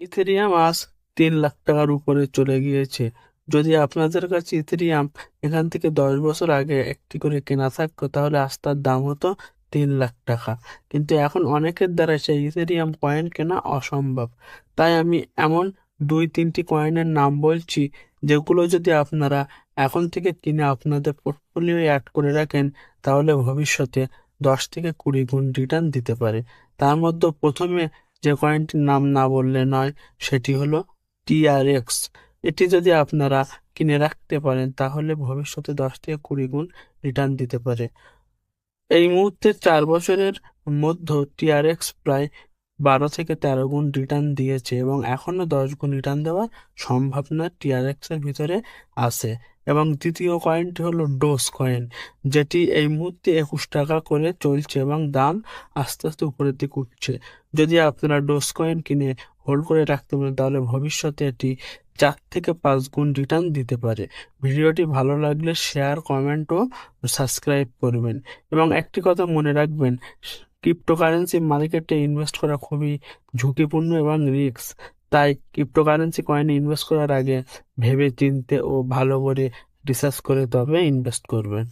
Ethereum আজ 3 লাখ টাকার উপরে চলে গিয়েছে। যদি আপনাদের কাছে ইথেরিয়াম এখান থেকে 10 বছর আগে একটি করে কেনা থাকতো তাহলে আজ তার দাম হতো 3 লাখ টাকা। কিন্তু এখন অনেকের দ্বারা সেই ইথেরিয়াম কয়েন কেনা অসম্ভব। তাই আমি এমন 2-3টি কয়েনের নাম বলছি, যেগুলো যদি আপনারা এখন থেকে কিনে আপনাদের পোর্টফোলিও অ্যাড করে রাখেন তাহলে ভবিষ্যতে 10 থেকে 20 গুণ রিটার্ন দিতে পারে। তার মধ্যে প্রথমে যে কয়েনটির নাম না বললে নয়, সেটি হলো টিআরএক্স। এটি যদি আপনারা কিনে রাখতে পারেন তাহলে ভবিষ্যতে 10 থেকে 20 গুণ রিটার্ন দিতে পারে। এই মুহূর্তে 4 বছরের মধ্যে টিআরএক্স প্রায় 12 থেকে 13 গুণ রিটার্ন দিয়েছে এবং এখনো 10 গুণ রিটার্ন দেওয়ার সম্ভাবনা টিআরএক্স এর ভিতরে আছে। এবং দ্বিতীয় কয়েনটি হলো ডোজ কয়েন, যেটি এই মুহূর্তে 21 টাকা করে চলছে এবং দাম আস্তে আস্তে উপরের দিকে উঠছে। যদি আপনারা ডোজ কয়েন কিনে হোল্ড করে রাখতে পারেন তাহলে ভবিষ্যতে এটি 4 থেকে 5 গুণ রিটার্ন দিতে পারে। ভিডিওটি ভালো লাগলে শেয়ার, কমেন্ট ও সাবস্ক্রাইব করবেন। এবং একটি কথা মনে রাখবেন, ক্রিপ্টোকারেন্সি মার্কেটে ইনভেস্ট করা খুবই ঝুঁকিপূর্ণ এবং রিস্ক। তাই ক্রিপ্টোকারেন্সি কয়েনে ইনভেস্ট করার আগে ভেবে চিন্তে ও ভালো করে রিসার্চ করে তবে ইনভেস্ট করবেন।